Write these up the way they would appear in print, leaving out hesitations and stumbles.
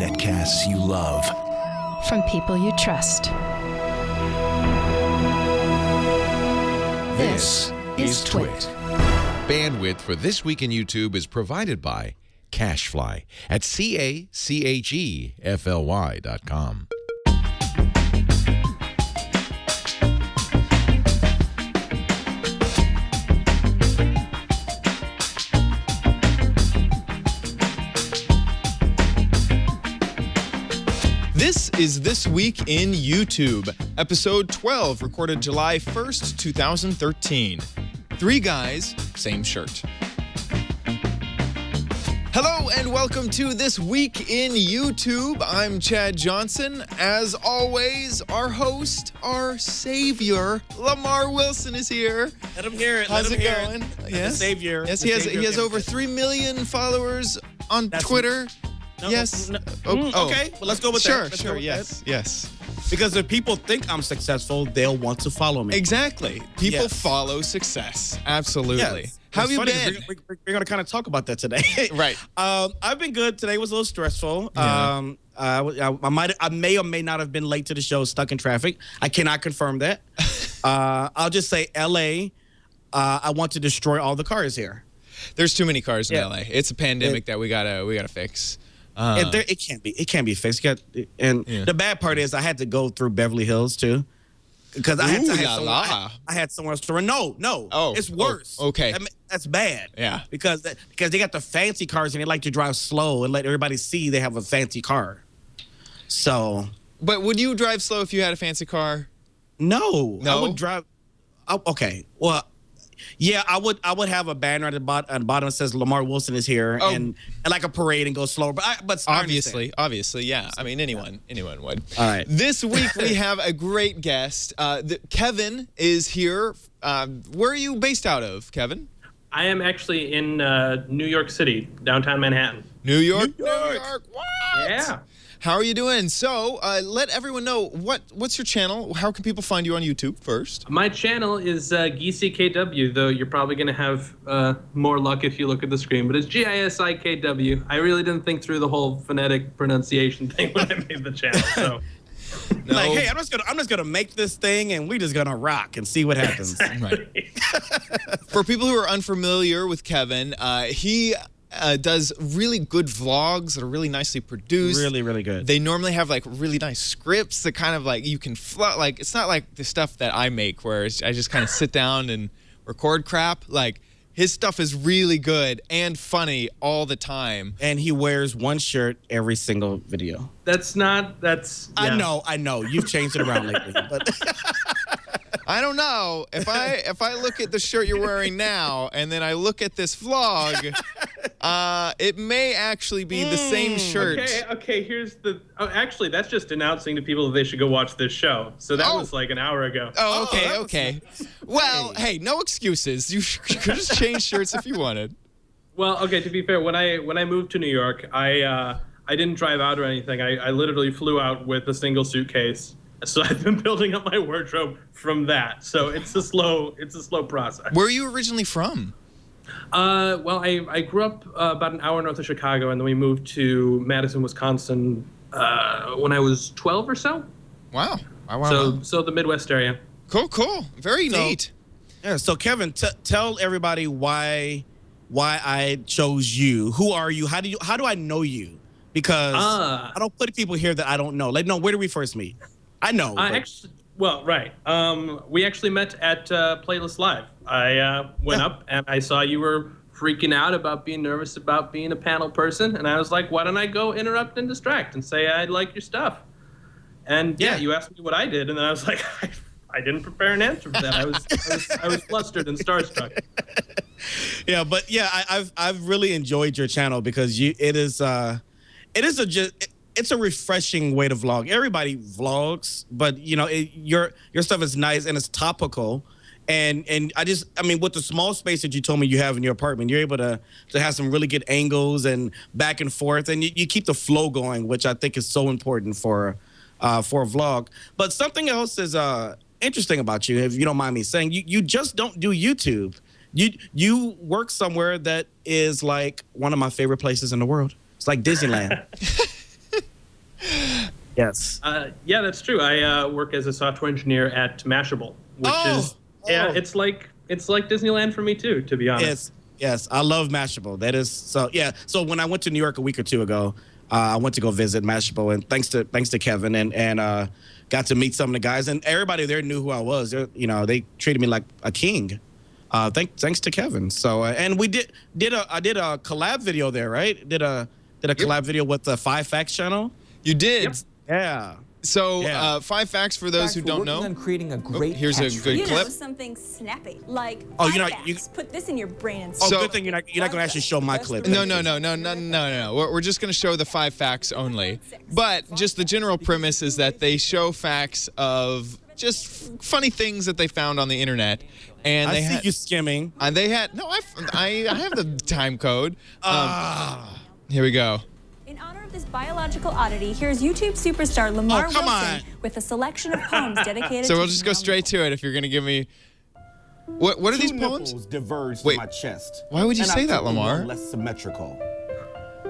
Netcasts you love. From people you trust. This is Twit. Bandwidth for This Week in YouTube is provided by Cashfly at CACHEFLY.com. This is This Week in YouTube, episode 12, recorded July 1st, 2013. Three guys, same shirt. Hello and welcome to This Week in YouTube. I'm Chad Johnson. As always, our host, our savior, Lamar Wilson is here. Let him hear it. How's Let him it hear going? It. Yes, The savior. Yes, The he savior has over 3 million followers on Twitter. No, Yes. no. Oh. Okay, well, let's go with Sure, that. Let's sure, go with yes, that. yes. Because if people think I'm successful, they'll want to follow me. Exactly. People Yes. follow success. Absolutely. Yes. How have It's you funny, been? We're going to kind of talk about that today. Right. I've been good. Today was a little stressful. Yeah. I may or may not have been late to the show, stuck in traffic. I cannot confirm that. I'll just say LA, I want to destroy all the cars here. There's too many cars in Yeah. LA. It's a pandemic that we gotta fix. It can't be fixed. The bad part is I had to go through Beverly Hills too, because I had somewhere else to run. No, Oh, it's worse. okay. That's bad. Yeah. because they got the fancy cars and they like to drive slow and let everybody see they have a fancy car. So But would you drive slow if you had a fancy car? no, No? I would drive. Okay, well. Yeah, I would have a banner at the bottom that says Lamar Wilson is here and like a parade and go slower. But I understand. Obviously, yeah. I mean, anyone would. All right. This week we have a great guest. Kevin is here. Where are you based out of, Kevin? I am actually in New York City, downtown Manhattan. New York. What? Yeah. How are you doing? So, let everyone know what's your channel. How can people find you on YouTube first? My channel is Gisi KW, though you're probably going to have more luck if you look at the screen. But it's GISIKW. I really didn't think through the whole phonetic pronunciation thing when I made the channel. So, No. Like, hey, I'm just gonna make this thing and we're just gonna rock and see what happens. Right. For people who are unfamiliar with Kevin, he does really good vlogs that are really nicely produced. Really, really good. They normally have like really nice scripts that kind of like you can like it's not like the stuff that I make where I just kind of sit down and record crap. Like his stuff is really good and funny all the time. And he wears one shirt every single video. yeah. I know. You've changed it around lately, but I don't know if I look at the shirt you're wearing now and then I look at this vlog, it may actually be the same shirt. Okay, here's the... Oh, actually, that's just announcing to people that they should go watch this show. So that was like an hour ago. Oh, that okay. Well, hey, no excuses. You could just change shirts if you wanted. Well, okay, to be fair, when I moved to New York, I didn't drive out or anything. I literally flew out with a single suitcase. So I've been building up my wardrobe from that. So it's a slow process. Where are you originally from? Well, I grew up about an hour north of Chicago, and then we moved to Madison, Wisconsin when I was 12 or so. Wow. So the Midwest area. Cool. Very neat. yeah. So Kevin, tell everybody why I chose you. Who are you? How do I know you? Because I don't put people here that I don't know. Like, no, where did we first meet? I know. Right. We actually met at Playlist Live. I went up and I saw you were freaking out about being nervous about being a panel person, and I was like, why don't I go interrupt and distract and say I like your stuff? And yeah, you asked me what I did, and then I was like, I didn't prepare an answer for that. I was flustered and starstruck. Yeah, but yeah, I've really enjoyed your channel because it's a refreshing way to vlog. Everybody vlogs, but you know, your stuff is nice and it's topical. And I mean, with the small space that you told me you have in your apartment, you're able to have some really good angles and back and forth, and you keep the flow going, which I think is so important for a vlog. But something else is interesting about you, if you don't mind me saying. You just don't do YouTube. You work somewhere that is like one of my favorite places in the world. It's like Disneyland. Yes. Yeah, that's true. I work as a software engineer at Mashable, which it's like Disneyland for me too, to be honest. Yes, I love Mashable. That is so. Yeah. So when I went to New York a week or two ago, I went to go visit Mashable, and thanks to Kevin and got to meet some of the guys, and everybody there knew who I was. They treated me like a king. Thanks to Kevin. So and we did a collab video there, right? Did a collab video with the 5 Facts channel. You did. Yep. Yeah. So 5 facts for those who don't know. On creating a great here's a good clip. Something snappy, like you put this in your brain and good thing you're not going to actually show my clip. No. We're just going to show the 5 facts only. But just the general premise is that they show facts of just funny things that they found on the internet. And I see you skimming. And they had I have the time code. Here we go. In honor of this biological oddity, here's YouTube superstar Lamar Wilson with a selection of poems dedicated So to we'll just go straight to it if you're going to give me... What are these poems? Diverged Wait, from my chest. Why would you say that, I took Lamar? one less symmetrical.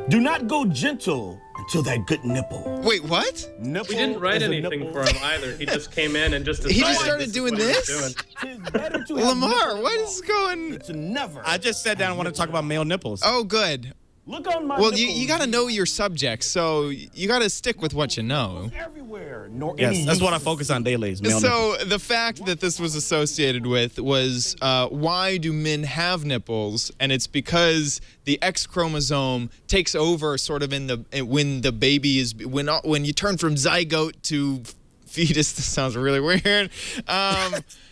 Do not go gentle until that good nipple. Wait, what? Nipple We didn't write is a anything nipple. for him either. He just came in and just He just decided started doing is what he was this? doing. Tis better to have Lamar, nipple what is going... to never. I just sat down and want to talk about male nipples. Oh, good. Look on my Well, nipples. you got to know your subject, so you got to stick with what you know. Everywhere, nor Yes, any that's what I uses. focus on daily. Is male nipples. So the fact that this was associated with was why do men have nipples? And it's because the X chromosome takes over sort of when the baby is when you turn from zygote to fetus. This sounds really weird.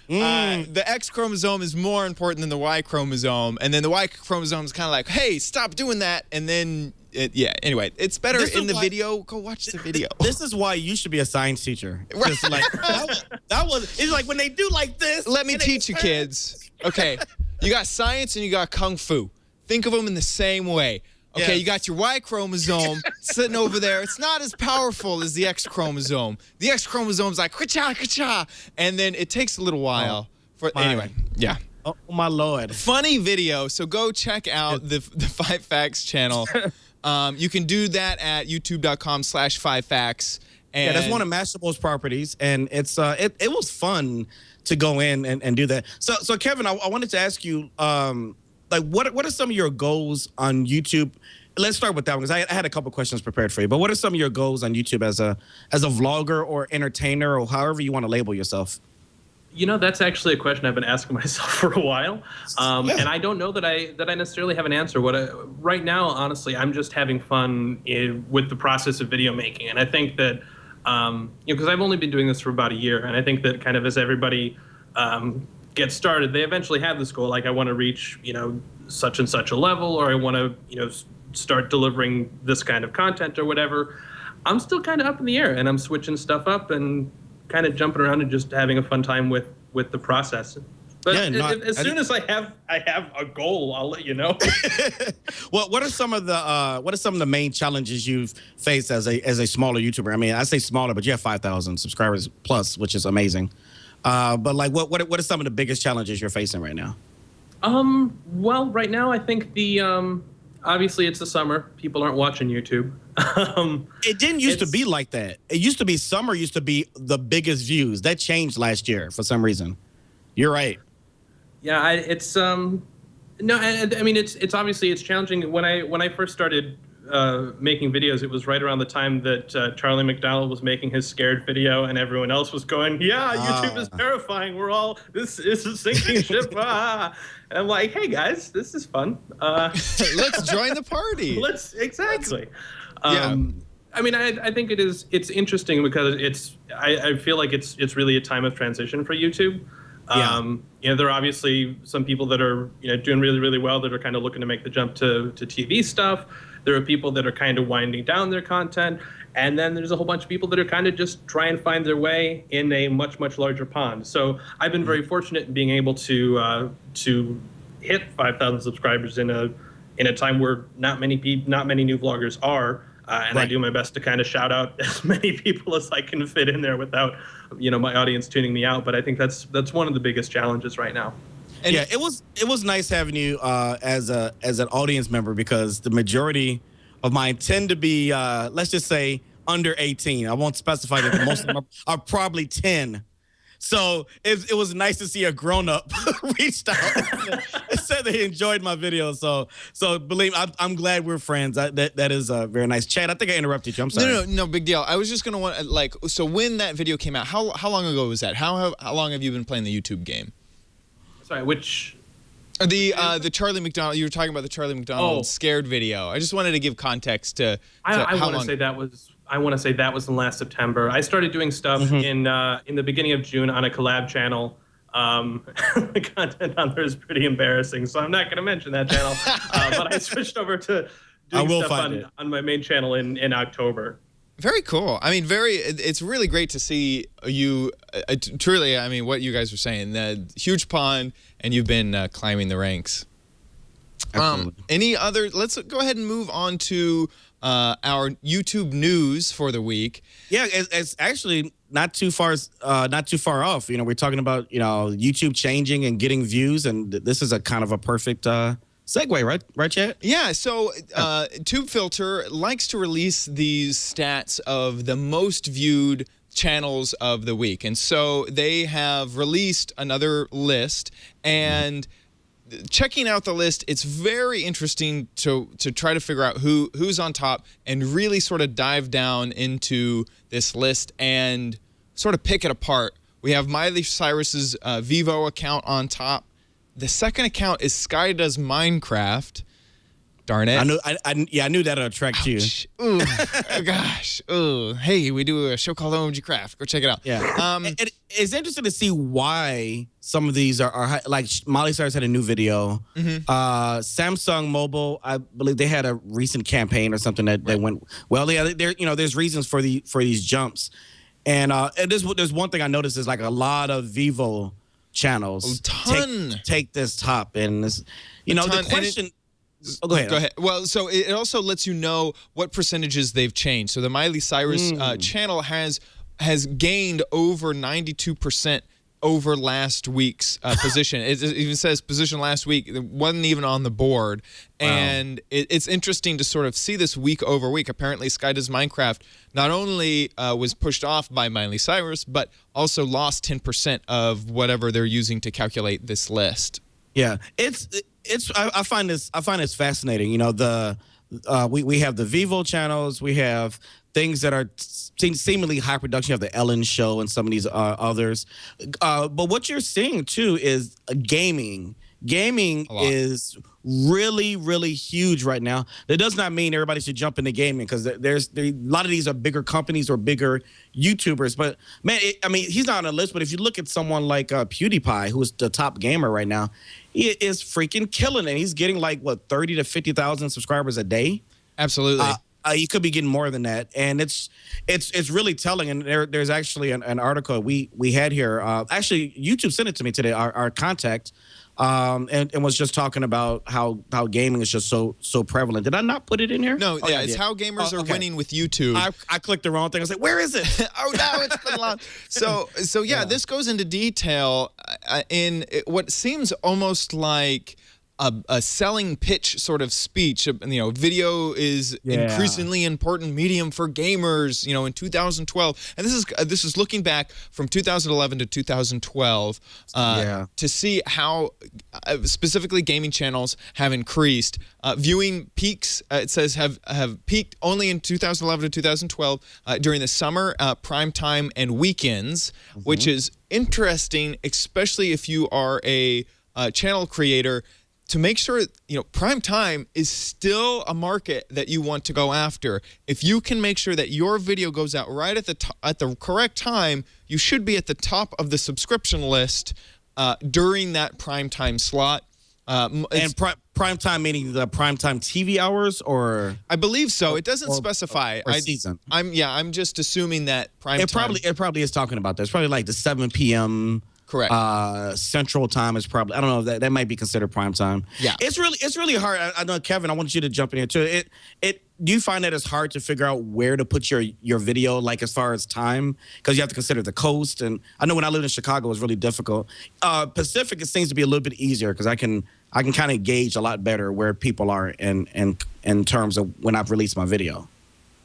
The X chromosome is more important than the Y chromosome, and then the Y chromosome is kind of like, hey, stop doing that, and then anyway, it's better in the video. Go watch the video. This is why you should be a science teacher. Just like it's like when they do like this. Let me teach you, kids. Okay, you got science and you got kung fu. Think of them in the same way. Okay, you got your Y chromosome sitting over there. It's not as powerful as the X chromosome. The X chromosome's like, ka-cha, ka-cha. And then it takes a little while. Anyway, yeah. Oh, my Lord. Funny video. So go check out the 5 Facts channel. You can do that at youtube.com/5 Facts. Yeah, that's one of Mashable's properties. And it's it was fun to go in and do that. So Kevin, I wanted to ask you, like, what are some of your goals on YouTube? Let's start with that one, because I had a couple questions prepared for you. But what are some of your goals on YouTube as a vlogger or entertainer or however you want to label yourself? You know, that's actually a question I've been asking myself for a while, and I don't know that I necessarily have an answer. Right now, honestly, I'm just having fun with the process of video making, and I think that because I've only been doing this for about a year, and I think that kind of as everybody get started, they eventually have this goal, like I want to reach, such and such a level, or I want to, start delivering this kind of content or whatever. I'm still kind of up in the air, and I'm switching stuff up and kind of jumping around and just having a fun time with the process. But as soon as I have a goal, I'll let you know. Well, what are some of the main challenges you've faced as a smaller YouTuber? I mean, I say smaller, but you have 5,000 subscribers plus, which is amazing. But like, what are some of the biggest challenges you're facing right now? Well, right now I think obviously it's the summer. People aren't watching YouTube. It didn't used to be like that. It used to be summer used to be the biggest views. That changed last year for some reason. You're right. Yeah, it's no, I mean it's obviously it's challenging. When I first started making videos, it was right around the time that Charlie McDonald was making his scared video, and everyone else was going, "Yeah, YouTube is terrifying. This is a sinking ship." And I'm like, "Hey guys, this is fun. Let's join the party." Exactly. Yeah. I mean, I think it's interesting because I feel like it's really a time of transition for YouTube. There are obviously some people that are doing really, really well that are kind of looking to make the jump to TV stuff. There are people that are kind of winding down their content, and then there's a whole bunch of people that are kind of just trying to find their way in a much, much larger pond. So I've been very fortunate in being able to hit 5,000 subscribers in a time where not many new vloggers are. And I do my best to kind of shout out as many people as I can fit in there without, my audience tuning me out. But I think that's one of the biggest challenges right now. And yeah, it was nice having you as an audience member, because the majority of mine tend to be let's just say under 18. I won't specify that, but most of them are probably 10. So it was nice to see a grown-up reached out and said they enjoyed my video. So believe me, I'm glad we're friends. That is very nice. Chad, I think I interrupted you. I'm sorry. No, big deal. I was just gonna want so when that video came out, how long ago was that? How long have you been playing the YouTube game? Sorry, which? The Charlie McDonald. You were talking about the Charlie McDonald scared video. I just wanted to give context to I want to say that was. I want to say that was in last September. I started doing stuff in the beginning of June on a collab channel. The content on there is pretty embarrassing, so I'm not going to mention that channel. But I switched over to doing stuff on my main channel in October. Very cool. I mean, it's really great to see you. Truly, I mean, what you guys were saying, the huge pond, and you've been climbing the ranks. Any other? Let's go ahead and move on to our YouTube news for the week. Yeah, it's actually not too far off. You know, we're talking about YouTube changing and getting views, and this is a kind of a perfect segue, right, Chad? Yeah. So TubeFilter likes to release these stats of the most viewed channels of the week, and so they have released another list and. Checking out the list, it's very interesting to try to figure out who's on top and really sort of dive down into this list and sort of pick it apart. We have Miley Cyrus's Vivo account on top. The second account is Sky Does Minecraft. Darn it. I knew that would attract you. Ooh, gosh. Ooh. Hey, we do a show called OMG Craft. Go check it out. Yeah. It's interesting to see why some of these are high. Like Miley Cyrus had a new video. Samsung Mobile, I believe they had a recent campaign or something that went well. Yeah, there's reasons for these jumps. And there's one thing I noticed is like a lot of Vivo channels take this top, and this, the question. Go ahead. Well, so it also lets you know what percentages they've changed. So the Miley Cyrus channel has gained over 92% over last week's position. It even says position last week. It wasn't even on the board. Wow. And it's interesting to sort of see this week over week. Apparently, Sky Does Minecraft not only was pushed off by Miley Cyrus, but also lost 10% of whatever they're using to calculate this list. Yeah, I find this fascinating. We have the Vivo channels, we have things that are seemingly high production. You have the Ellen Show and some of these others. But what you're seeing too is gaming. Gaming is really, really huge right now. That does not mean everybody should jump into gaming, because there's a lot of these are bigger companies or bigger YouTubers. But man, he's not on the list. But if you look at someone like PewDiePie, who's the top gamer right now, he is freaking killing it. He's getting like 30 to 50,000 subscribers a day. Absolutely. You could be getting more than that, and it's really telling. And there's actually an article we had here. Actually, YouTube sent it to me today. Our contact. And was just talking about how gaming is just so prevalent. Did I not put it in here? No, it's how gamers are winning with YouTube. I clicked the wrong thing. I was like, where is it? Oh no, it's been long. So yeah, this goes into detail in what seems almost like a selling pitch sort of speech. Video is increasingly important medium for gamers. In 2012, and this is looking back from 2011 to 2012 to see how specifically gaming channels have increased. Viewing peaks, it says, have peaked only in 2011 to 2012 during the summer, prime time, and weekends, which is interesting, especially if you are a channel creator. To make sure, prime time is still a market that you want to go after. If you can make sure that your video goes out right at the correct time, you should be at the top of the subscription list during that prime time slot. And prime time meaning the prime time TV hours, or I believe so. It doesn't specify. Or season. I'm just assuming that prime time. It probably is talking about that. It's probably like the 7 p.m. Correct. Central time is probably, I don't know, that might be considered prime time. Yeah. It's really hard. I know, Kevin, I want you to jump in here too. do you find that it's hard to figure out where to put your video, like as far as time? Because you have to consider the coast. And I know when I lived in Chicago, it was really difficult. Pacific, it seems to be a little bit easier because I can kind of gauge a lot better where people are in terms of when I've released my video.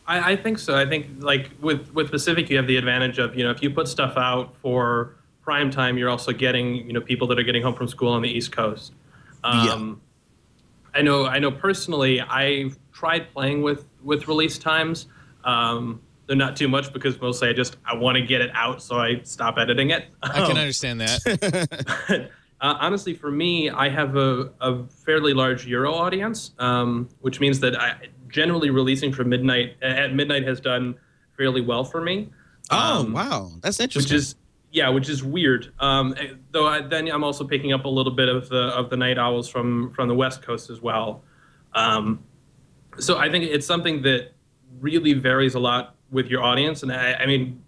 I think so. I think like with Pacific, you have the advantage of, if you put stuff out for prime time, you're also getting, people that are getting home from school on the East Coast. I know personally, I've tried playing with release times. They're not too much because mostly I want to get it out, so I stop editing it. I can understand that. Honestly, for me, I have a fairly large Euro audience, which means that generally releasing from at midnight has done fairly well for me. Wow, that's interesting. Which is weird. Though then I'm also picking up a little bit of the night owls from the West Coast as well. So I think it's something that really varies a lot with your audience, and I mean,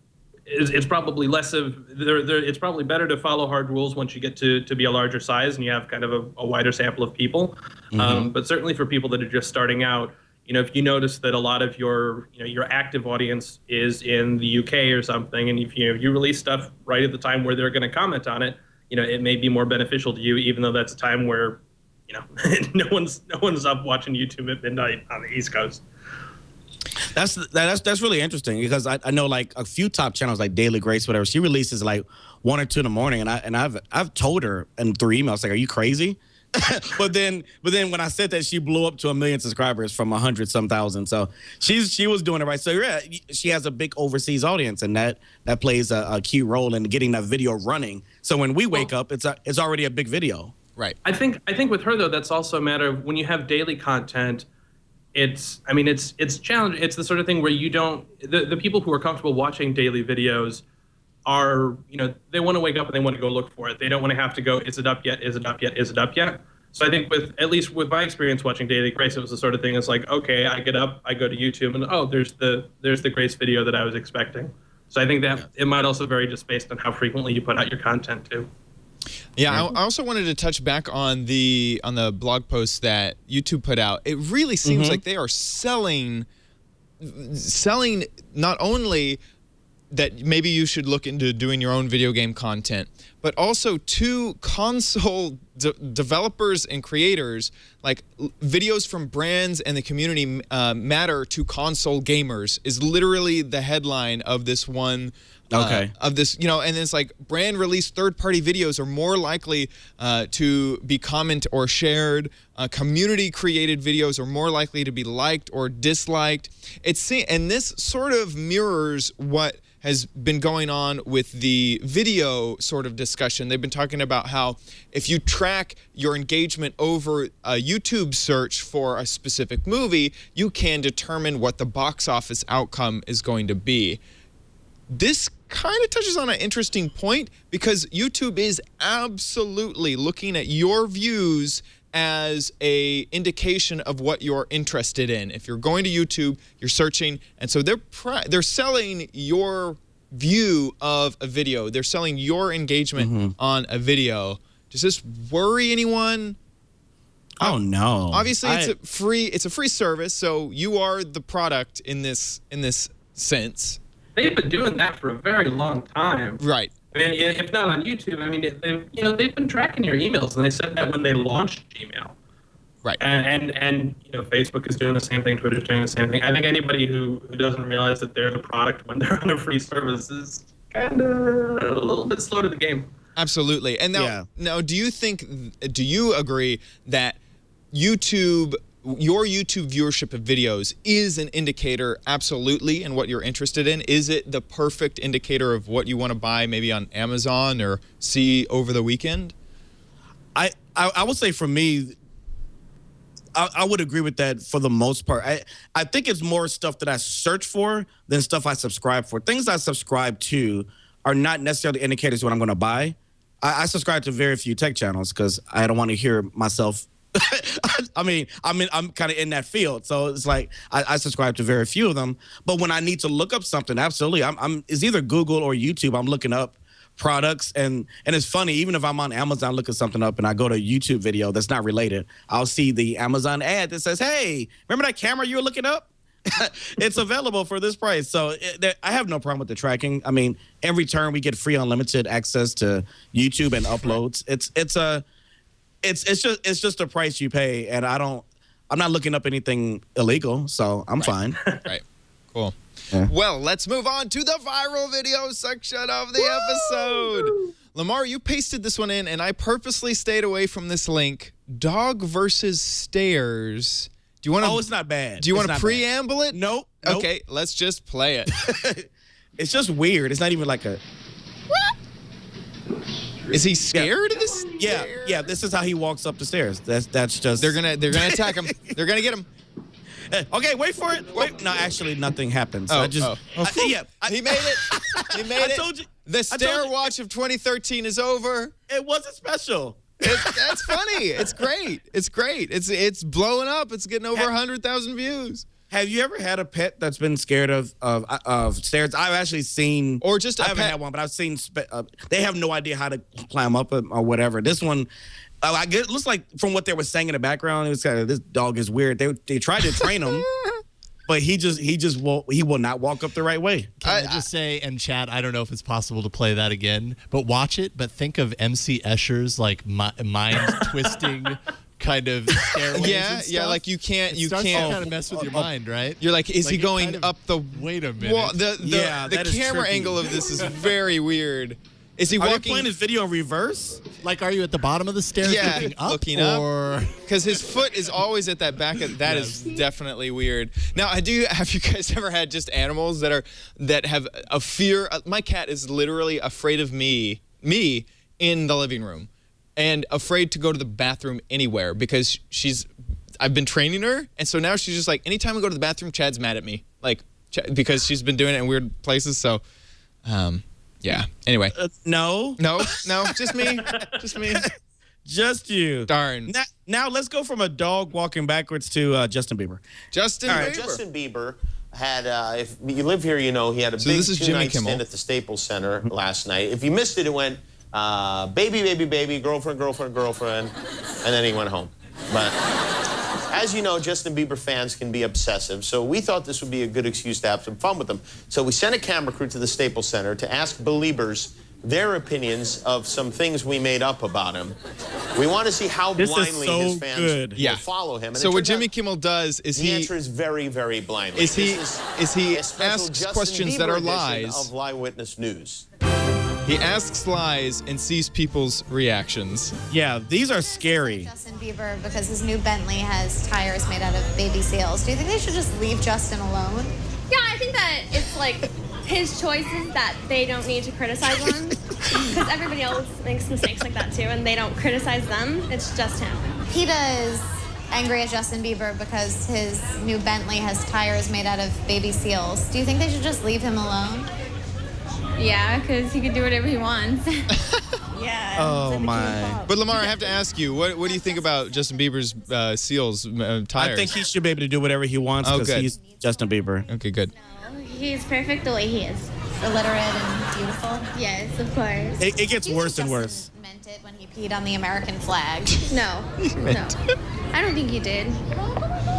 it's probably less of it's probably better to follow hard rules once you get to be a larger size and you have kind of a wider sample of people. But certainly for people that are just starting out, if you notice that a lot of your active audience is in the UK or something, and if you release stuff right at the time where they're going to comment on it, it may be more beneficial to you, even though that's a time where, no one's up watching YouTube at midnight on the East Coast. That's really interesting because I know like a few top channels like Daily Grace, whatever. She releases like 1 or 2 in the morning, and I've told her in 3 emails like, "Are you crazy?" but then when I said that, she blew up to 1 million subscribers from 100-some thousand. So she was doing it right. So yeah, she has a big overseas audience, and that plays a key role in getting that video running. So when we wake up, it's already a big video. Right. I think with her though, that's also a matter of when you have daily content. It's challenging. It's the sort of thing where you don't the people who are comfortable watching daily videos are, they want to wake up and they want to go look for it. They don't want to have to go, is it up yet? Is it up yet? Is it up yet? So I think at least with my experience watching Daily Grace, it was the sort of thing that's like, okay, I get up, I go to YouTube, and there's the Grace video that I was expecting. So I think that it might also vary just based on how frequently you put out your content too. Yeah, I also wanted to touch back on the blog post that YouTube put out. It really seems like they are selling not only that maybe you should look into doing your own video game content, but also to console developers and creators, like videos from brands and the community matter to console gamers is literally the headline of this one. Of this, and it's like brand released third-party videos are more likely to be commented or shared. Community created videos are more likely to be liked or disliked. And this sort of mirrors what has been going on with the video sort of discussion. They've been talking about how if you track your engagement over a YouTube search for a specific movie, you can determine what the box office outcome is going to be. This kind of touches on an interesting point because YouTube is absolutely looking at your views as a indication of what you're interested in. If you're going to YouTube, you're searching, and so they're selling your view of a video. They're selling your engagement on a video. Does this worry anyone? Oh no! Obviously, it's a free service, so you are the product in this sense. They've been doing that for a very long time. Right. I mean, if not on YouTube, I mean, they've been tracking your emails, and they said that when they launched Gmail. Right. And Facebook is doing the same thing. Twitter's doing the same thing. I think anybody who doesn't realize that they're the product when they're on a free service is kind of a little bit slow to the game. Absolutely. And now, do you agree that your YouTube viewership of videos is an indicator, absolutely, in what you're interested in? Is it the perfect indicator of what you want to buy maybe on Amazon or see over the weekend? I would say for me, I would agree with that for the most part. I think it's more stuff that I search for than stuff I subscribe for. Things I subscribe to are not necessarily indicators of what I'm going to buy. I subscribe to very few tech channels because I don't want to hear myself. I'm kind of in that field, so it's like I subscribe to very few of them. But when I need to look up something, absolutely, it's either Google or YouTube. I'm looking up products, and it's funny. Even if I'm on Amazon looking something up, and I go to a YouTube video that's not related, I'll see the Amazon ad that says, "Hey, remember that camera you were looking up? It's available for this price. So I have no problem with the tracking. I mean, in return, we get free unlimited access to YouTube and uploads. It's just a price you pay, and I'm not looking up anything illegal, so I'm fine. Right. Cool. Yeah. Well, let's move on to the viral video section of the episode. Lamar, you pasted this one in, and I purposely stayed away from this link. Dog versus stairs. Do you want to? Oh, it's not bad. Do you want to preamble it? Nope. Okay, let's just play it. It's just weird. It's not even like a. Is he scared of this? Yeah. This is how he walks up the stairs. That's just. They're gonna attack him. They're gonna get him. Okay, wait for it. Wait. No, actually, nothing happens. He made it. He made it. I told you. The Stair Watch of 2013 is over. It wasn't special. That's funny. It's great. It's great. It's blowing up. It's getting over 100,000 views. Have you ever had a pet that's been scared of stairs? I've actually seen, or just I haven't had one, but I've seen. They have no idea how to climb up or whatever. This one, I guess, it looks like from what they were saying in the background, it was kind of, this dog is weird. They tried to train him, but he will not walk up the right way. Can I just say, and chat, I don't know if it's possible to play that again, but watch it. But think of MC Escher's like mind twisting kind of stairways. Yeah, like you can't kind of mess with your mind, right? You're like, is he going kind of, up the? Wait a minute. Well, the camera tricky. angle of this is very weird. Is he Are walking? they playing this video in reverse? Like, are you at the bottom of the stairs looking up? Or because his foot is always at that back. That is definitely weird. Now, have you guys ever had just animals that have a fear? My cat is literally afraid of me in the living room, and afraid to go to the bathroom anywhere because I've been training her, and so now she's just like, anytime we go to the bathroom, Chad's mad at me, like because she's been doing it in weird places. So, yeah. Anyway. No, just me. Just you. Darn. Now let's go from a dog walking backwards to Justin Bieber. Justin Bieber had, if you live here, you know, he had a big two-night stint at the Staples Center last night. If you missed it, it went baby, girlfriend, and then he went home. But as you know, Justin Bieber fans can be obsessive, so we thought this would be a good excuse to have some fun with them. So we sent a camera crew to the Staples Center to ask Beliebers their opinions of some things we made up about him. We want to see how blindly his fans will follow him. And so what Jimmy Kimmel does is the answer is very, very blindly. Is he asks questions that are lies of Eyewitness News. He asks lies and sees people's reactions. Yeah, these are scary. Justin Bieber, because his new Bentley has tires made out of baby seals. Do you think they should just leave Justin alone? Yeah, I think that it's like his choices that they don't need to criticize him. Because everybody else makes mistakes like that too, and they don't criticize them. It's just him. PETA is angry at Justin Bieber because his new Bentley has tires made out of baby seals. Do you think they should just leave him alone? Yeah, because he can do whatever he wants. Yeah. Oh, my. But, Lamar, I have to ask you, what do you think about Justin Bieber's seals, tires? I think he should be able to do whatever he wants because he's Justin Bieber. Okay, good. No, he's perfect the way he is. Illiterate and beautiful. Yes, of course. It gets worse and worse. Meant it when he peed on the American flag. No. I don't think he did.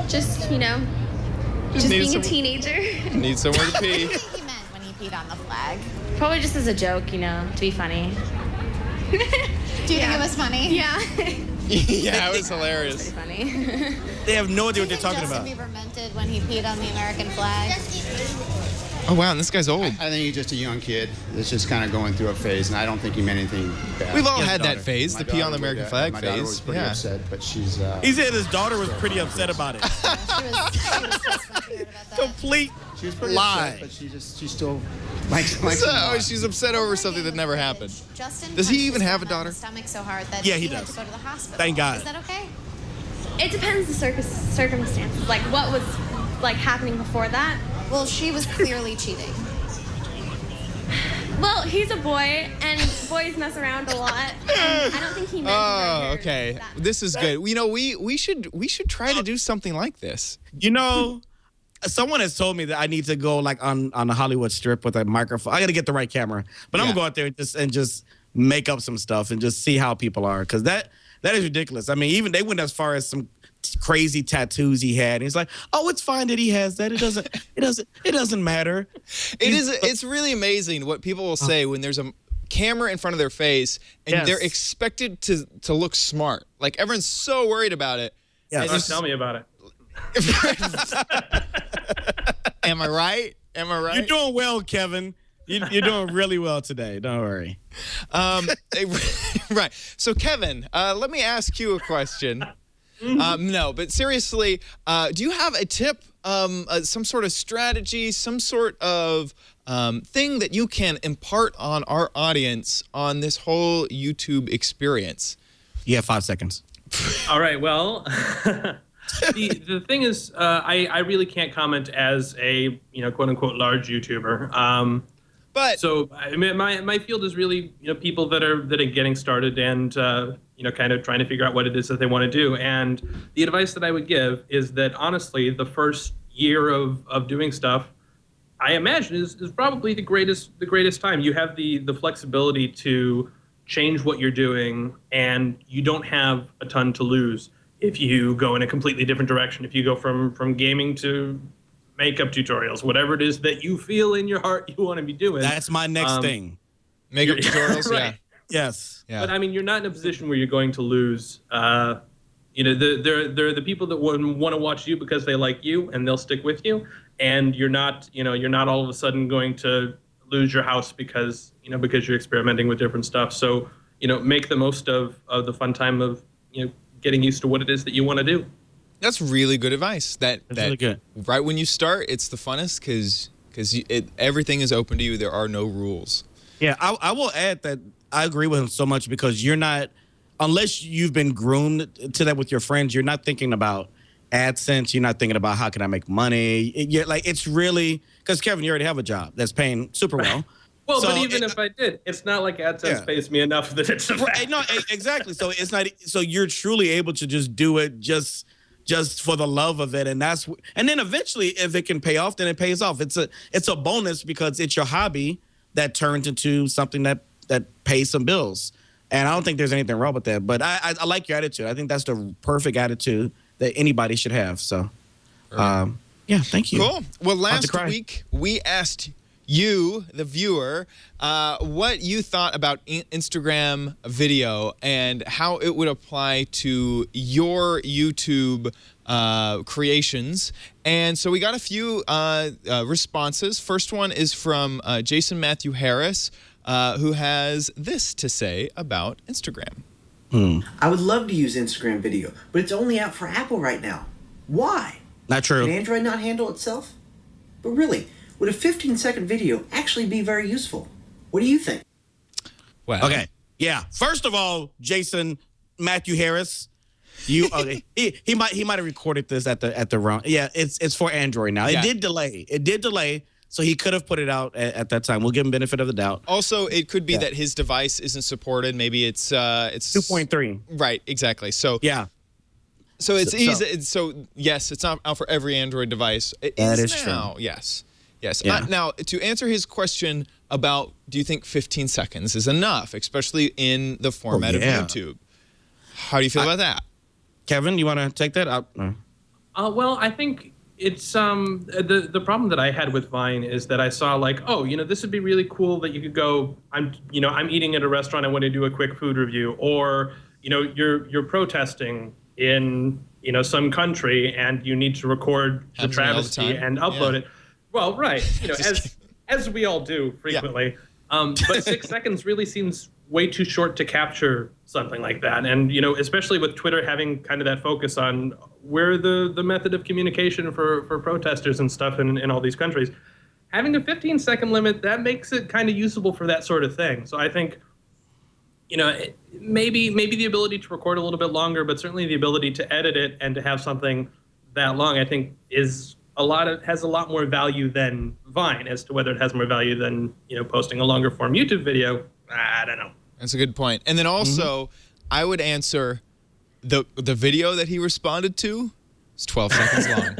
Just, you know, just being a teenager. Need somewhere to pee. What do you think he meant when he peed on the flag? Probably just as a joke, you know, to be funny. Do you think it was funny? Yeah. Yeah, it was hilarious. Pretty funny. They have no idea what they're talking about. Justin Bieber meant it when he peed on the American flag. Oh, wow, and this guy's old. I think he's just a young kid that's just kind of going through a phase, and I don't think he meant anything bad. We've all had that phase, the pee on the American flag my phase. daughter was pretty upset, but she's... He said his daughter was pretty upset about it. Complete She was pretty lie. upset, but she still likes So, she's upset over something that never happened. Justin Does he punched even his have a son on daughter? the stomach so hard that Yeah, he had does. to go to the hospital. Thank God. Is that okay? It depends the circumstances. Like, what was, like, happening before that? Well, she was clearly cheating. Well, he's a boy, and boys mess around a lot. And I don't think he meant Oh, okay. This is good. You know, we should try to do something like this. You know, someone has told me that I need to go like on the Hollywood Strip with a microphone. I got to get the right camera, but I'm gonna go out there and just make up some stuff and just see how people are, because that is ridiculous. I mean, even they went as far as some crazy tattoos he had. And he's like, oh, it's fine that he has that. It doesn't matter. It's really amazing what people will say when there's a camera in front of their face and they're expected to look smart. Like everyone's so worried about it. Yeah, tell me about it. Am I right? Am I right? You're doing well, Kevin. You're doing really well today. Don't worry. Right. So, Kevin, let me ask you a question. No, but seriously, do you have a tip, some sort of strategy, some sort of thing that you can impart on our audience on this whole YouTube experience? You have 5 seconds. All right. Well, the thing is, I really can't comment as a quote unquote large YouTuber. But so I mean, my field is really people that are getting started and kind of trying to figure out what it is that they want to do. And the advice that I would give is that honestly, the first year of doing stuff, I imagine is probably the greatest time. You have the flexibility to change what you're doing, and you don't have a ton to lose if you go in a completely different direction. If you go from gaming to makeup tutorials, whatever it is that you feel in your heart you want to be doing. That's my next thing. Makeup tutorials, right. Yeah. Yes. Yeah. But I mean, you're not in a position where you're going to lose. There are the people that want to watch you because they like you and they'll stick with you, and you're not all of a sudden going to lose your house because you're experimenting with different stuff. So make the most of the fun time of getting used to what it is that you want to do. That's really good advice. That's really good. Right when you start, it's the funnest because everything is open to you. There are no rules. Yeah, I will add that I agree with him so much because you're not, unless you've been groomed to that with your friends, you're not thinking about AdSense. You're not thinking about how can I make money. It's really, because Kevin, you already have a job that's paying super well. Well, but even if I did, it's not like AdSense pays me enough that it's a fact. No, exactly. So it's not. So you're truly able to just do it just for the love of it, and then eventually, if it can pay off, then it pays off. It's a bonus because it's your hobby that turns into something that pays some bills. And I don't think there's anything wrong with that. But I like your attitude. I think that's the perfect attitude that anybody should have. So, yeah, thank you. Cool. Well, last week we asked you, the viewer, what you thought about Instagram video and how it would apply to your YouTube creations. And so we got a few responses. First one is from Jason Matthew Harris, who has this to say about Instagram. I would love to use Instagram video, but it's only out for Apple right now. Why? Not true. Can Android not handle itself? But really, would a 15-second video actually be very useful? What do you think? Well, okay. Yeah. First of all, Jason Matthew Harris, he might have recorded this at the wrong. Yeah, it's for Android now. Yeah. It did delay. So he could have put it out at that time. We'll give him benefit of the doubt. Also, it could be that his device isn't supported. Maybe it's 2.3. Right, exactly. So yeah. So it's easy. So yes, it's not out for every Android device. It is now. True. Yes. Yeah. Now, to answer his question about do you think 15 seconds is enough, especially in the format of YouTube? How do you feel about that? Kevin, you want to take that out? No. Well, I think it's the problem that I had with Vine is that I saw like, this would be really cool that you could go, I'm eating at a restaurant, I want to do a quick food review, or you're protesting in some country and you need to record the travesty and upload it. Well, right, as we all do frequently. Yeah. But 6 seconds really seems way too short to capture something like that. And, especially with Twitter having kind of that focus on where the method of communication for protesters and stuff in all these countries, having a 15-second limit, that makes it kind of usable for that sort of thing. So I think, maybe the ability to record a little bit longer, but certainly the ability to edit it and to have something that long, I think has a lot more value than Vine. As to whether it has more value than posting a longer form YouTube video, I don't know. That's a good point. And then also, I would answer the video that he responded to is 12 seconds long.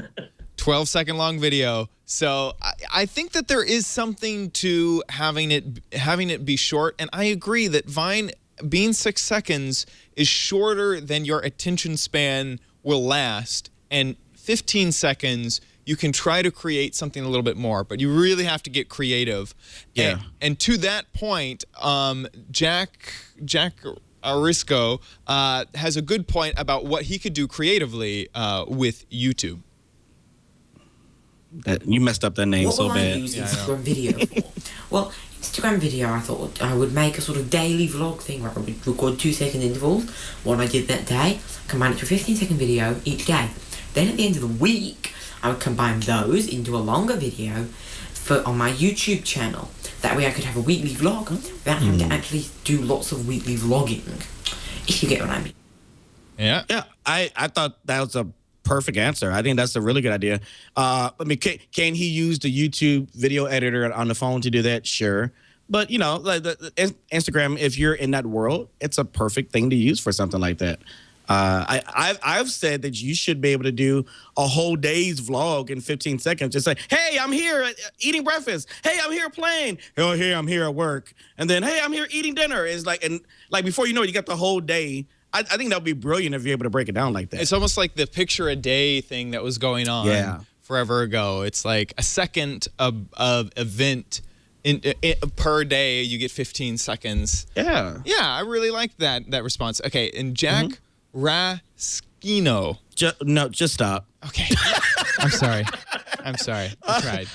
12-second long video. So I think that there is something to having it be short. And I agree that Vine being 6 seconds is shorter than your attention span will last, and 15 seconds you can try to create something a little bit more, but you really have to get creative. Yeah. And to that point, Jack Arisco has a good point about what he could do creatively with YouTube. You messed up that name so bad. What will I use Instagram video for? Well, Instagram video, I thought I would make a sort of daily vlog thing where I would record 2-second intervals. What I did that day, combine it to a 15-second video each day. Then at the end of the week, I would combine those into a longer video on my YouTube channel. That way I could have a weekly vlog without having to actually do lots of weekly vlogging. If you get what I mean. Yeah. Yeah, I thought that was a perfect answer. I think that's a really good idea. I mean, can he use the YouTube video editor on the phone to do that? Sure. But, you know, like the Instagram, if you're in that world, it's a perfect thing to use for something like that. I've said that you should be able to do a whole day's vlog in 15 seconds. Just say, hey, I'm here eating breakfast. Hey, I'm here playing. Oh, hey, I'm here at work. And then, hey, I'm here eating dinner. It's like, and like before you know it, you got the whole day. I think that would be brilliant if you're able to break it down like that. It's almost like the picture a day thing that was going on forever ago. It's like a second of event per day. You get 15 seconds. Yeah. Yeah, I really like that response. Okay, and Jack Raskino. Just stop. Okay. I'm sorry. I tried.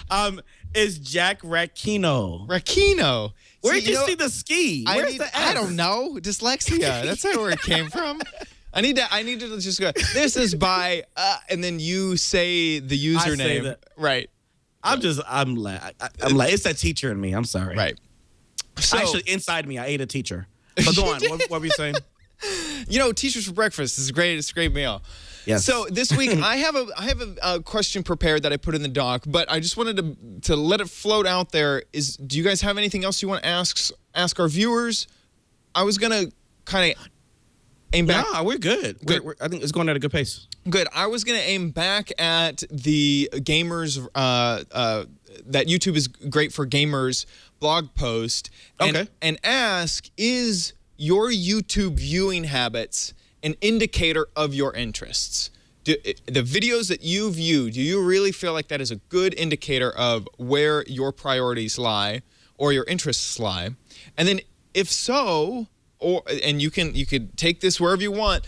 It's Jack Rakino. Rakino. Where did you see the ski? Where's the S? I don't know. Dyslexia. That's not where it came from. I need to just go. This is by, and then you say the username. I say that. Right. I'm like, it's that teacher in me. I'm sorry. Right. So, actually, inside me, I ate a teacher. But go on. What were you saying? You know, teachers for breakfast is great. It's a great meal. Yes. So this week I have a question prepared that I put in the doc, but I just wanted to let it float out there. Do you guys have anything else you want to ask our viewers? I was gonna kind of aim back. No, we're good. I think it's going at a good pace. Good. I was gonna aim back at the gamers that YouTube is great for gamers blog post and ask, is your YouTube viewing habits an indicator of your interests? The videos that you view, do you really feel like that is a good indicator of where your priorities lie or your interests lie? And then if so, and you could take this wherever you want,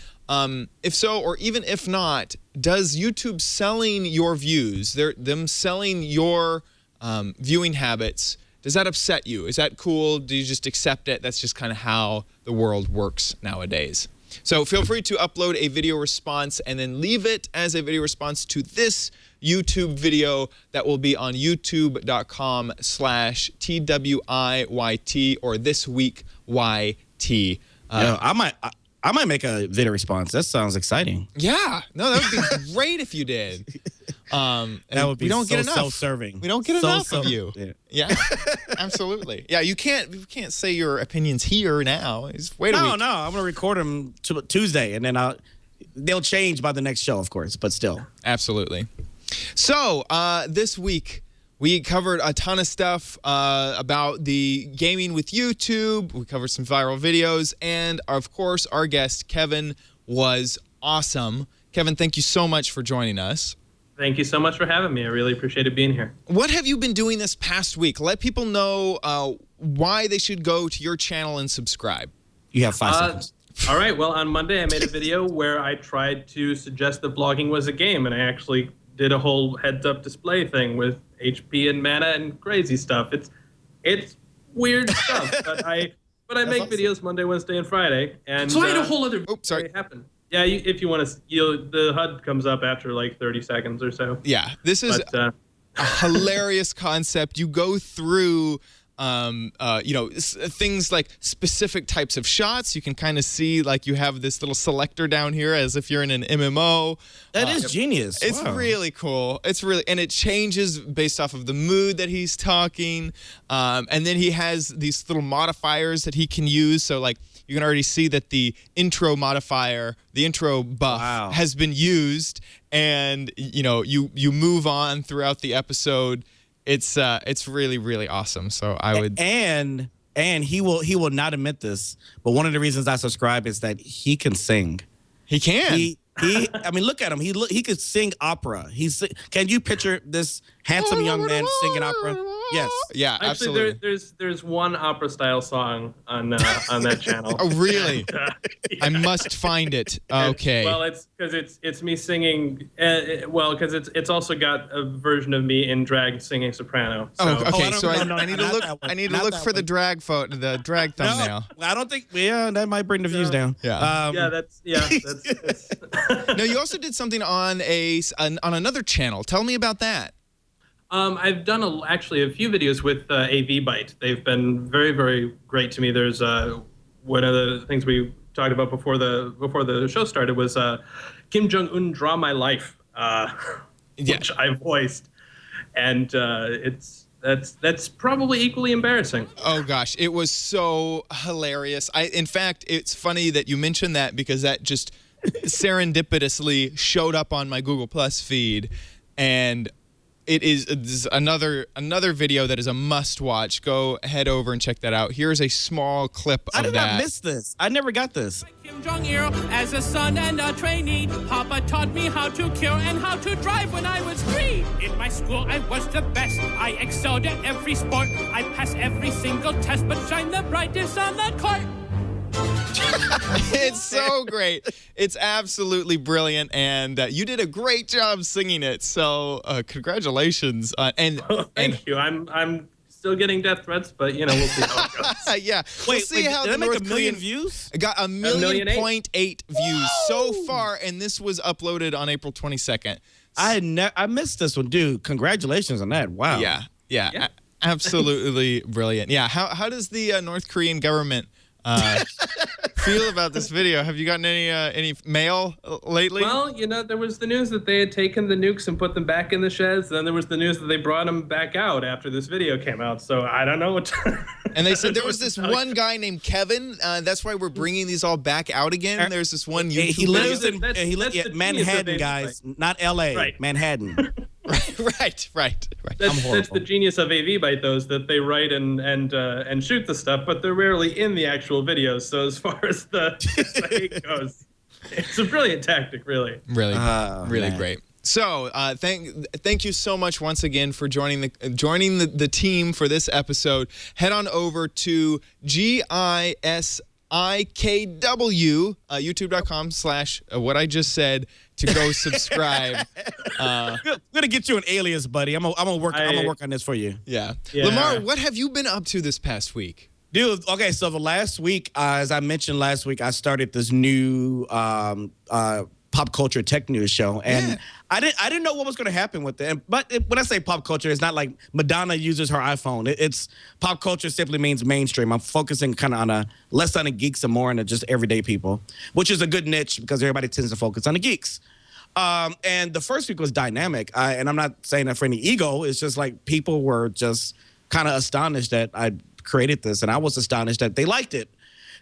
if so, or even if not, does YouTube selling your views, them selling your viewing habits, does that upset you? Is that cool? Do you just accept it? That's just kind of how the world works nowadays. So feel free to upload a video response and then leave it as a video response to this YouTube video that will be on youtube.com/TWIYT or thisweekyt. I might make a video response. That sounds exciting. Yeah. No, that would be great if you did. That would be get enough. Self-serving. We don't get enough of you. Yeah, absolutely. Yeah, you can't say your opinions here now. Just wait a week. No, I'm gonna record them Tuesday, and then they'll change by the next show, of course. But still, absolutely. So this week we covered a ton of stuff about the gaming with YouTube. We covered some viral videos, and of course, our guest Kevin was awesome. Kevin, thank you so much for joining us. Thank you so much for having me. I really appreciated being here. What have you been doing this past week? Let people know why they should go to your channel and subscribe. You have 5 seconds. All right. Well, on Monday, I made a video where I tried to suggest that vlogging was a game, and I actually did a whole heads-up display thing with HP and mana and crazy stuff. It's weird stuff, but I make videos Monday, Wednesday, and Friday. And so I had a whole other. Oops, sorry. Happen. Yeah, if you want to, the HUD comes up after like 30 seconds or so. Yeah, this is a hilarious concept. You go through, things like specific types of shots. You can kind of see like you have this little selector down here as if you're in an MMO. That is genius. It's really cool. And it changes based off of the mood that he's talking. And then he has these little modifiers that he can use. So like, you can already see that the intro modifier, the intro buff has been used, and you move on throughout the episode. It's really, really awesome. So I would and he will not admit this, but one of the reasons I subscribe is that he can sing. He can. I mean, look at him. He could sing opera. Can you picture this handsome young man singing opera? Yes. Yeah, Actually, absolutely. there's one opera style song on that channel. Oh, really? And, yeah. I must find it. Okay. Well, it's because it's me singing. Because it's also got a version of me in drag singing soprano. So. Oh, okay. So I no, need to look. I need to look for the drag the drag thumbnail. No, I don't think. Yeah, that might bring the views down. Yeah. That's. No, you also did something on on another channel. Tell me about that. I've done actually a few videos with AV Byte. They've been very, very great to me. There's one of the things we talked about before the show started was Kim Jong-un Draw My Life, which I voiced, and that's probably equally embarrassing. Oh gosh, it was so hilarious. In fact, it's funny that you mentioned that because that just serendipitously showed up on my Google Plus feed, and it is another video that is a must-watch. Go head over and check that out. Here's a small clip of that. I did not miss this. I never got this. Kim Jong-il, as a son and a trainee, Papa taught me how to kill and how to drive when I was 3. In my school, I was the best. I excelled at every sport. I passed every single test, but shined the brightest on the court. It's so great. It's absolutely brilliant, and you did a great job singing it. So congratulations. Thank you. I'm still getting death threats, but we'll see how it goes. Yeah. Wait, how did the that make North 1 million Korean views? Got 1.8 views so far, and this was uploaded on April 22nd. I missed this one, dude. Congratulations on that. Wow. Yeah. Absolutely brilliant. Yeah. How does the North Korean government feel about this video? Have you gotten any mail lately? Well, there was the news that they had taken the nukes and put them back in the sheds. Then there was the news that they brought them back out after this video came out. So I don't know what. And they said there was this one guy named Kevin. That's why we're bringing these all back out again. There's this one YouTube. He lives video. in Manhattan, guys, not L.A. Right. Manhattan. Right. That's the genius of AV Byte, though, is that they write and shoot the stuff, but they're rarely in the actual videos. So as far as the site goes, it's a brilliant tactic, really. Really great. So thank you so much once again for joining the team for this episode. Head on over to GISIKW, youtube.com/ what I just said to go subscribe. I'm gonna get you an alias, buddy. I'm gonna work on this for you. Yeah. Lamar, what have you been up to this past week? Dude, okay, so the last week, as I mentioned last week, I started this new pop culture tech news show, and I didn't know what was going to happen with it. But when I say pop culture, it's not like Madonna uses her iPhone. It's pop culture simply means mainstream. I'm focusing kind of on less on the geeks and more on the just everyday people, which is a good niche because everybody tends to focus on the geeks. And the first week was dynamic, and I'm not saying that for any ego. It's just like people were just kind of astonished that I created this, and I was astonished that they liked it.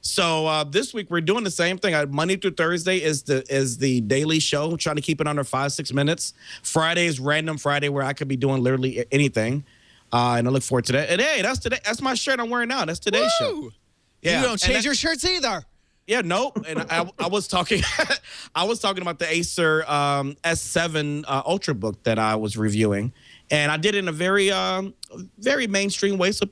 So this week we're doing the same thing. Monday through Thursday is the daily show, trying to keep it under 5-6 minutes. Friday is Random Friday, where I could be doing literally anything, and I look forward to that. And hey, that's today. That's my shirt I'm wearing now. That's today's show. Yeah, you don't change your shirts either. Yeah, nope. And I was talking, I was talking about the Acer S7 Ultrabook that I was reviewing, and I did it in a very mainstream way, so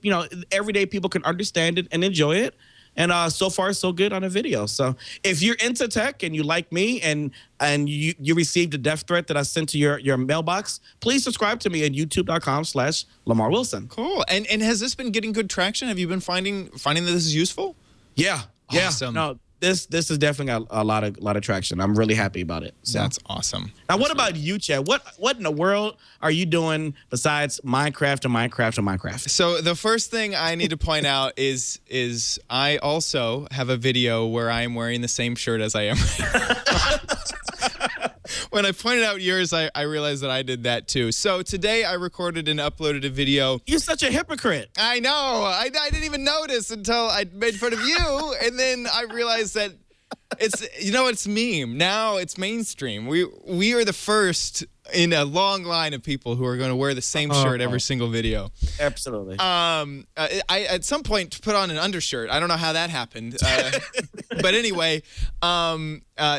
everyday people can understand it and enjoy it. And so far, so good on a video. So if you're into tech and you like me and you received a death threat that I sent to your mailbox, please subscribe to me at youtube.com/Lamar Wilson. Cool. And has this been getting good traction? Have you been finding that this is useful? Yeah. Awesome. No, this is definitely got a lot of traction. I'm really happy about it. So. That's awesome. Now, what about you, Chad? What in the world are you doing besides Minecraft and Minecraft and Minecraft? So the first thing I need to point out is I also have a video where I am wearing the same shirt as I am. When I pointed out yours, I realized that I did that too. So today I recorded and uploaded a video. You're such a hypocrite. I know. I didn't even notice until I made fun of you, and then I realized that It's meme. Now it's mainstream. We are the first in a long line of people who are going to wear the same shirt every single video. Absolutely. I at some point put on an undershirt. I don't know how that happened. But anyway,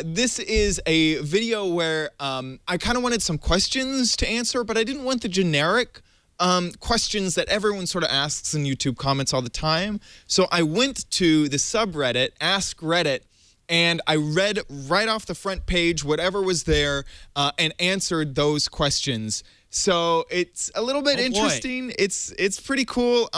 this is a video where I kind of wanted some questions to answer, but I didn't want the generic questions that everyone sort of asks in YouTube comments all the time. So I went to the subreddit, Ask Reddit, and I read right off the front page whatever was there and answered those questions. So it's a little bit interesting. It's pretty cool.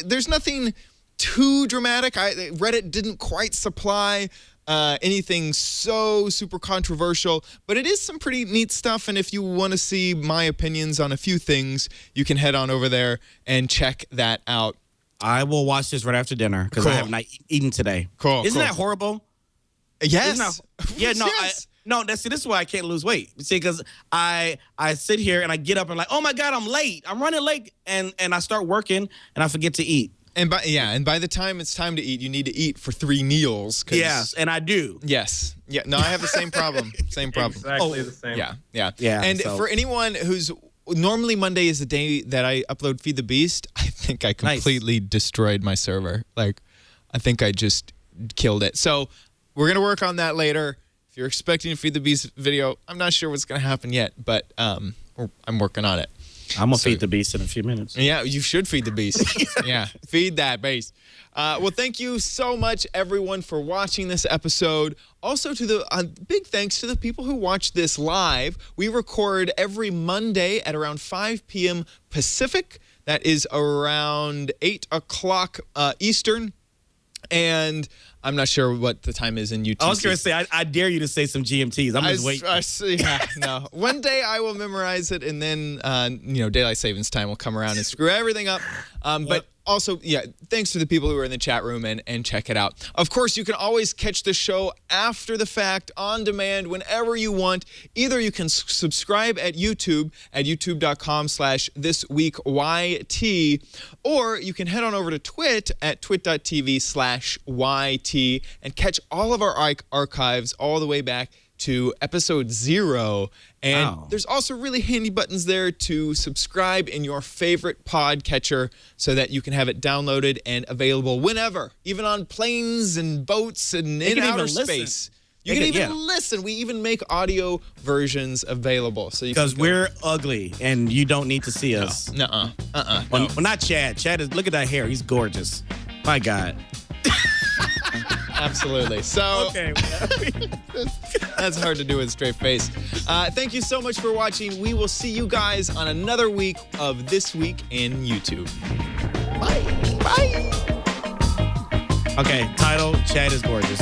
There's nothing too dramatic. Reddit didn't quite supply anything so super controversial, but it is some pretty neat stuff. And if you want to see my opinions on a few things, you can head on over there and check that out. I will watch this right after dinner because I have not eaten today. Cool. Isn't that horrible? Yes. This is why I can't lose weight. See, because I sit here and I get up and like, oh my God, I'm late. I'm running late, and I start working and I forget to eat. And by the time it's time to eat, you need to eat for 3 meals. Yes, and I do. Yes. Yeah. No, I have the same problem. Exactly the same. Yeah. And so. for anyone who's normally Monday is the day that I upload Feed the Beast, I think I completely destroyed my server. Like, I think I just killed it. So we're going to work on that later. If you're expecting a Feed the Beast video, I'm not sure what's going to happen yet, but I'm working on it. I'm going to feed the beast in a few minutes. Yeah, you should feed the beast. Yeah, feed that beast. Well, thank you so much, everyone, for watching this episode. Also, to the big thanks to the people who watch this live. We record every Monday at around 5 p.m. Pacific. That is around 8 o'clock Eastern. And I'm not sure what the time is in UTC. I was going to say, I dare you to say some GMTs. I'm just waiting. No. One day I will memorize it, and then, daylight savings time will come around and screw everything up. But also, thanks to the people who are in the chat room and check it out. Of course, you can always catch the show after the fact, on demand, whenever you want. Either you can subscribe at YouTube at youtube.com/thisweekyt, or you can head on over to Twit at twit.tv/YT and catch all of our archives all the way back to episode 0. And there's also really handy buttons there to subscribe in your favorite podcatcher so that you can have it downloaded and available whenever, even on planes and boats and in outer space. You can even listen. We even make audio versions available. So because we're ugly and you don't need to see us. Well, not Chad. Chad is, look at that hair. He's gorgeous. My God. Absolutely. So that's hard to do with a straight face. Thank you so much for watching. We will see you guys on another week of This Week in YouTube. Bye. Okay, title, Chad is gorgeous.